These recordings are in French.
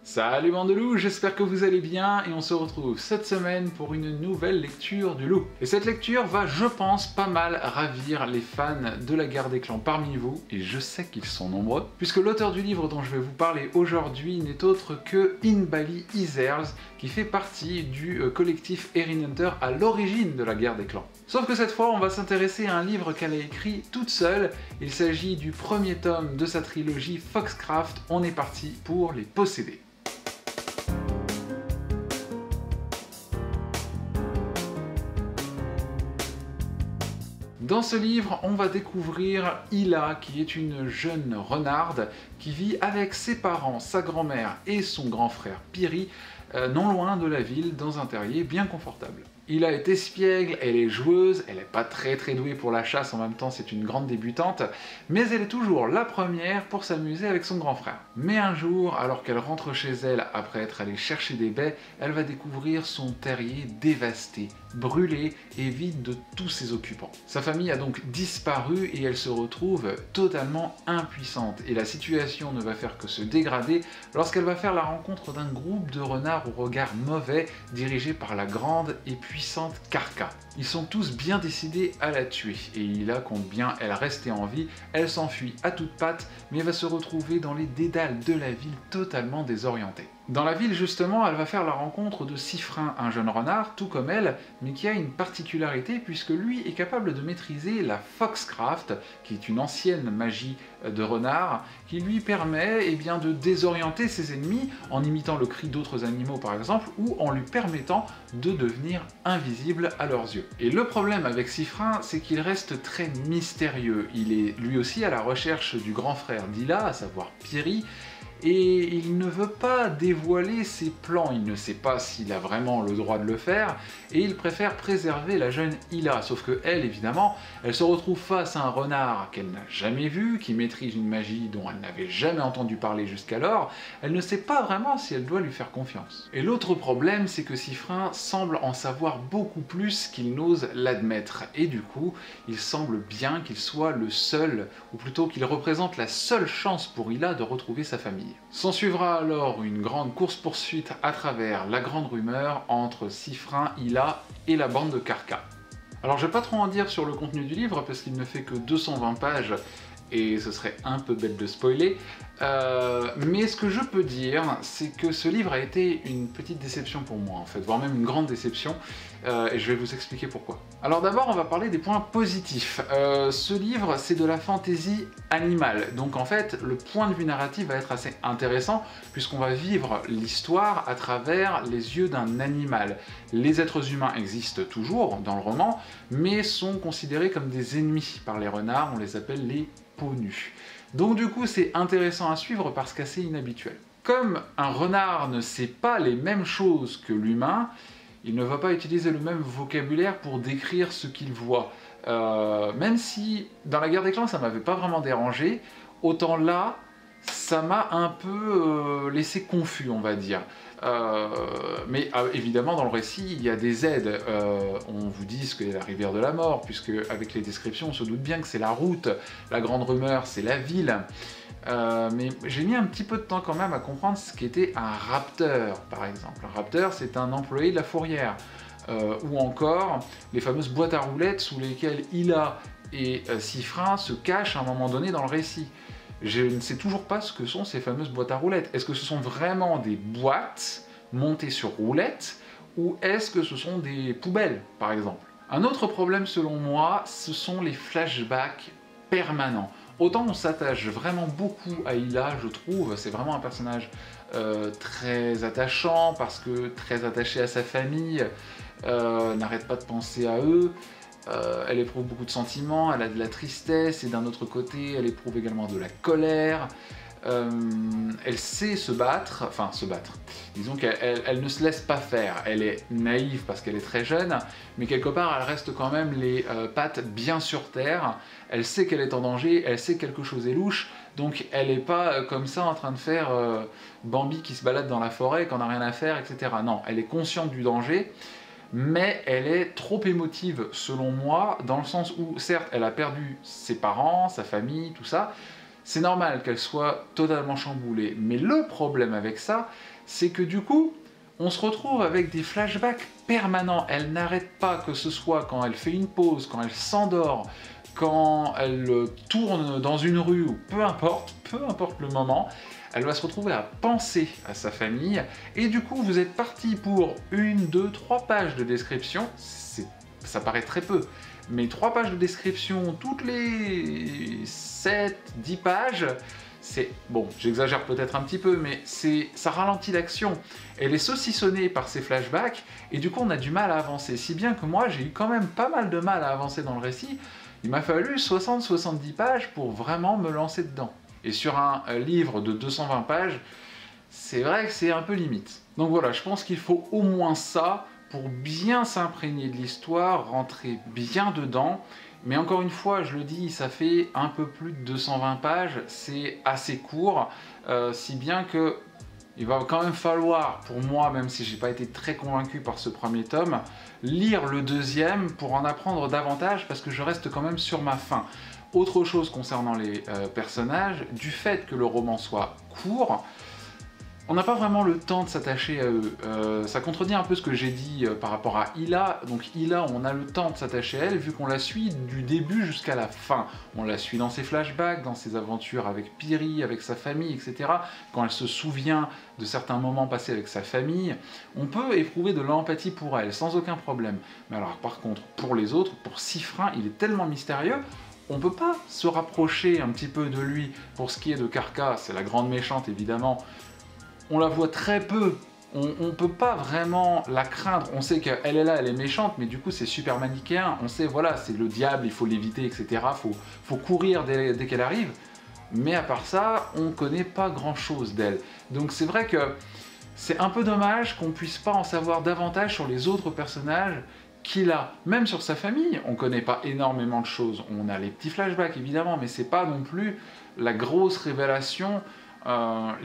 Salut bande de loups, j'espère que vous allez bien et on se retrouve cette semaine pour une nouvelle lecture du loup. Et cette lecture va, je pense, pas mal ravir les fans de la guerre des clans parmi vous, et je sais qu'ils sont nombreux, puisque l'auteur du livre dont je vais vous parler aujourd'hui n'est autre que Inbali Isers, qui fait partie du collectif Erin Hunter à l'origine de la guerre des clans. Sauf que cette fois, on va s'intéresser à un livre qu'elle a écrit toute seule. Il s'agit du premier tome de sa trilogie Foxcraft. On est parti pour les posséder. Dans ce livre, on va découvrir Ila, qui est une jeune renarde qui vit avec ses parents, sa grand-mère et son grand frère Piri, non loin de la ville, dans un terrier bien confortable. Ila est espiègle, elle est joueuse, elle n'est pas très douée pour la chasse, en même temps c'est une grande débutante, mais elle est toujours la première pour s'amuser avec son grand frère. Mais un jour, alors qu'elle rentre chez elle après être allée chercher des baies, elle va découvrir son terrier dévasté, brûlé et vide de tous ses occupants. Sa famille a donc disparu et elle se retrouve totalement impuissante, et la situation ne va faire que se dégrader lorsqu'elle va faire la rencontre d'un groupe de renards au regard mauvais dirigé par la grande et puissante Karka. Ils sont tous bien décidés à la tuer, et Ila compte bien elle rester en vie. Elle s'enfuit à toutes pattes, mais va se retrouver dans les dédales de la ville totalement désorientée. Dans la ville justement, elle va faire la rencontre de Siffrin, un jeune renard, tout comme elle, mais qui a une particularité puisque lui est capable de maîtriser la Foxcraft, qui est une ancienne magie de renard, qui lui permet de désorienter ses ennemis en imitant le cri d'autres animaux par exemple, ou en lui permettant de devenir invisible à leurs yeux. Et le problème avec Siffrin, c'est qu'il reste très mystérieux. Il est lui aussi à la recherche du grand frère d'Ila, à savoir Piri, et il ne veut pas dévoiler ses plans, il ne sait pas s'il a vraiment le droit de le faire, et il préfère préserver la jeune Ila, sauf que elle, évidemment, elle se retrouve face à un renard qu'elle n'a jamais vu, qui maîtrise une magie dont elle n'avait jamais entendu parler jusqu'alors. Elle ne sait pas vraiment si elle doit lui faire confiance. Et l'autre problème, c'est que Siffrin semble en savoir beaucoup plus qu'il n'ose l'admettre, et du coup, il semble bien qu'il soit le seul, ou plutôt qu'il représente la seule chance pour Ila de retrouver sa famille. S'ensuivra alors une grande course-poursuite à travers la grande rumeur entre Siffrin, Ila et la bande de Karka. Alors je vais pas trop en dire sur le contenu du livre parce qu'il ne fait que 220 pages et ce serait un peu bête de spoiler, mais ce que je peux dire, c'est que ce livre a été une petite déception pour moi en fait, voire même une grande déception, et je vais vous expliquer pourquoi. Alors d'abord, on va parler des points positifs. Ce livre, c'est de la fantaisie animale, donc en fait, le point de vue narratif va être assez intéressant, puisqu'on va vivre l'histoire à travers les yeux d'un animal. Les êtres humains existent toujours dans le roman, mais sont considérés comme des ennemis par les renards, on les appelle les peaux nues. Donc du coup c'est intéressant à suivre parce qu'assez inhabituel. Comme un renard ne sait pas les mêmes choses que l'humain, il ne va pas utiliser le même vocabulaire pour décrire ce qu'il voit. Même si dans la guerre des clans ça m'avait pas vraiment dérangé, autant là ça m'a un peu laissé confus, on va dire. Mais évidemment dans le récit il y a des aides, on vous dit ce qu'est la rivière de la mort, puisque avec les descriptions on se doute bien que c'est la route, la grande rumeur c'est la ville, mais j'ai mis un petit peu de temps quand même à comprendre ce qu'était un rapteur par exemple. Un rapteur c'est un employé de la fourrière, ou encore les fameuses boîtes à roulettes sous lesquelles Ila et Siffrin se cachent à un moment donné dans le récit. Je ne sais toujours pas ce que sont ces fameuses boîtes à roulettes. Est-ce que ce sont vraiment des boîtes montées sur roulettes ou est-ce que ce sont des poubelles, par exemple? Un autre problème selon moi, ce sont les flashbacks permanents. Autant on s'attache vraiment beaucoup à Ila, je trouve, c'est vraiment un personnage très attachant, parce que très attaché à sa famille, n'arrête pas de penser à eux. Elle éprouve beaucoup de sentiments, elle a de la tristesse, et d'un autre côté, elle éprouve également de la colère. Elle sait se battre, disons qu'elle ne se laisse pas faire. Elle est naïve parce qu'elle est très jeune, mais quelque part, elle reste quand même les pattes bien sur terre. Elle sait qu'elle est en danger, elle sait que quelque chose est louche, donc elle n'est pas comme ça en train de faire Bambi qui se balade dans la forêt, qu'on n'a rien à faire, etc. Non, elle est consciente du danger, mais elle est trop émotive selon moi, dans le sens où certes elle a perdu ses parents, sa famille, tout ça, c'est normal qu'elle soit totalement chamboulée. Mais le problème avec ça, c'est que du coup, on se retrouve avec des flashbacks permanents. Elle n'arrête pas, que ce soit quand elle fait une pause, quand elle s'endort, quand elle tourne dans une rue, ou peu importe le moment, elle va se retrouver à penser à sa famille. Et du coup, vous êtes parti pour 1, 2, 3 pages de description. Ça paraît très peu, mais 3 pages de description toutes les 7, 10 pages, c'est... Bon, j'exagère peut-être un petit peu, mais ça ralentit l'action. Elle est saucissonnée par ces flashbacks, et du coup on a du mal à avancer. Si bien que moi, j'ai eu quand même pas mal de mal à avancer dans le récit. Il m'a fallu 60-70 pages pour vraiment me lancer dedans. Et sur un livre de 220 pages, c'est vrai que c'est un peu limite. Donc voilà, je pense qu'il faut au moins ça pour bien s'imprégner de l'histoire, rentrer bien dedans. Mais encore une fois, je le dis, ça fait un peu plus de 220 pages, c'est assez court, si bien que il va quand même falloir, pour moi, même si j'ai pas été très convaincu par ce premier tome, lire le deuxième pour en apprendre davantage, parce que je reste quand même sur ma faim. Autre chose concernant les personnages, du fait que le roman soit court, on n'a pas vraiment le temps de s'attacher à eux. Ça contredit un peu ce que j'ai dit par rapport à Hila. Donc Hila, on a le temps de s'attacher à elle vu qu'on la suit du début jusqu'à la fin. On la suit dans ses flashbacks, dans ses aventures avec Piri, avec sa famille, etc. Quand elle se souvient de certains moments passés avec sa famille, on peut éprouver de l'empathie pour elle, sans aucun problème. Mais alors par contre, pour les autres, pour Siffrin, il est tellement mystérieux, on ne peut pas se rapprocher un petit peu de lui. Pour ce qui est de Karka, c'est la grande méchante évidemment, on la voit très peu, on ne peut pas vraiment la craindre. On sait qu'elle est là, elle est méchante, mais du coup c'est super manichéen. On sait, voilà, c'est le diable, il faut l'éviter, etc. Faut courir dès qu'elle arrive. Mais à part ça, on ne connaît pas grand-chose d'elle. Donc c'est vrai que c'est un peu dommage qu'on ne puisse pas en savoir davantage sur les autres personnages qu'il a. Même sur sa famille, on ne connaît pas énormément de choses. On a les petits flashbacks évidemment, mais c'est pas non plus la grosse révélation.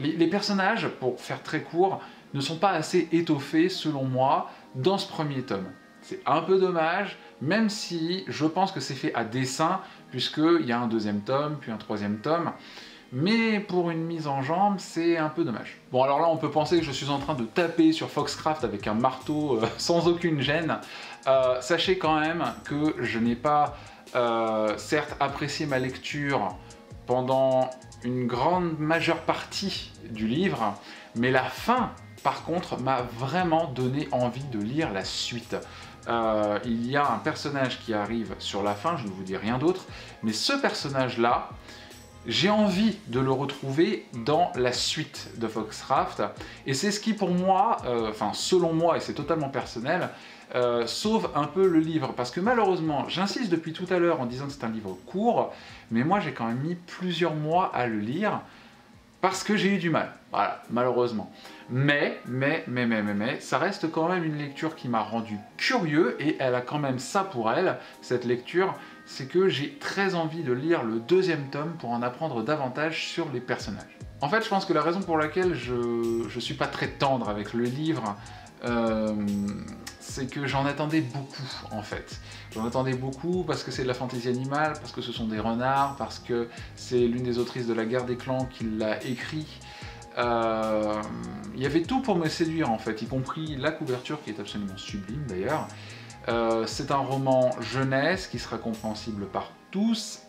Les personnages, pour faire très court, ne sont pas assez étoffés, selon moi, dans ce premier tome. C'est un peu dommage, même si je pense que c'est fait à dessein, puisqu'il y a un deuxième tome, puis un troisième tome. Mais pour une mise en jambe, c'est un peu dommage. Bon, alors là, on peut penser que je suis en train de taper sur Foxcraft avec un marteau sans aucune gêne. Sachez quand même que je n'ai pas, certes, apprécié ma lecture pendant une grande majeure partie du livre, mais la fin, par contre, m'a vraiment donné envie de lire la suite. Il y a un personnage qui arrive sur la fin, je ne vous dis rien d'autre, mais ce personnage-là, j'ai envie de le retrouver dans la suite de Foxcraft, et c'est ce qui pour moi, enfin selon moi, et c'est totalement personnel, sauve un peu le livre, parce que malheureusement, j'insiste depuis tout à l'heure en disant que c'est un livre court, mais moi j'ai quand même mis plusieurs mois à le lire, parce que j'ai eu du mal, voilà, malheureusement. Mais, ça reste quand même une lecture qui m'a rendu curieux, et elle a quand même ça pour elle, cette lecture, c'est que j'ai très envie de lire le deuxième tome pour en apprendre davantage sur les personnages. En fait, je pense que la raison pour laquelle je suis pas très tendre avec le livre, c'est que j'en attendais beaucoup en fait. J'en attendais beaucoup parce que c'est de la fantaisie animale, parce que ce sont des renards, parce que c'est l'une des autrices de La Guerre des Clans qui l'a écrit. Il y avait tout pour me séduire en fait, y compris la couverture qui est absolument sublime d'ailleurs. C'est un roman jeunesse qui sera compréhensible par tous.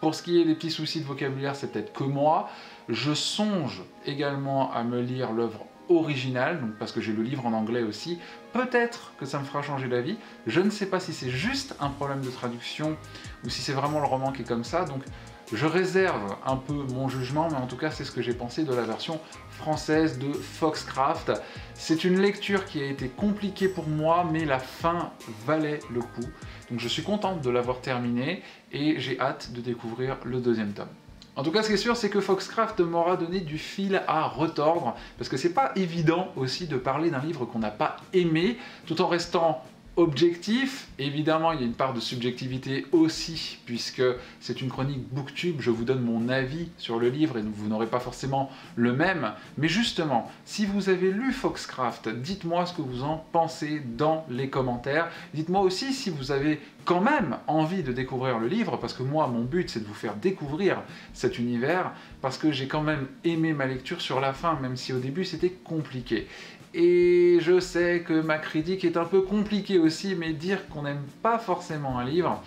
Pour ce qui est des petits soucis de vocabulaire, c'est peut-être que moi. Je songe également à me lire l'œuvre originale, donc parce que j'ai le livre en anglais aussi. Peut-être que ça me fera changer d'avis. Je ne sais pas si c'est juste un problème de traduction ou si c'est vraiment le roman qui est comme ça. Donc je réserve un peu mon jugement, mais en tout cas c'est ce que j'ai pensé de la version française de Foxcraft. C'est une lecture qui a été compliquée pour moi, mais la fin valait le coup. Donc je suis contente de l'avoir terminée et j'ai hâte de découvrir le deuxième tome. En tout cas, ce qui est sûr, c'est que Foxcraft m'aura donné du fil à retordre, parce que c'est pas évident aussi de parler d'un livre qu'on n'a pas aimé, tout en restant objectif. Évidemment, il y a une part de subjectivité aussi, puisque c'est une chronique booktube, je vous donne mon avis sur le livre et vous n'aurez pas forcément le même. Mais justement, si vous avez lu Foxcraft, dites-moi ce que vous en pensez dans les commentaires. Dites-moi aussi si vous avez quand même envie de découvrir le livre, parce que moi, mon but, c'est de vous faire découvrir cet univers, parce que j'ai quand même aimé ma lecture sur la fin, même si au début, c'était compliqué. Et je sais que ma critique est un peu compliquée aussi, mais dire qu'on n'aime pas forcément un livre,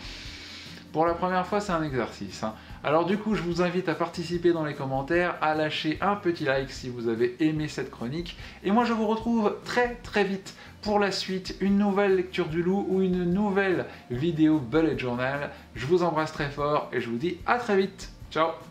pour la première fois, c'est un exercice, hein. Alors du coup, je vous invite à participer dans les commentaires, à lâcher un petit like si vous avez aimé cette chronique. Et moi, je vous retrouve très vite pour la suite, une nouvelle lecture du loup ou une nouvelle vidéo bullet journal. Je vous embrasse très fort et je vous dis à très vite. Ciao!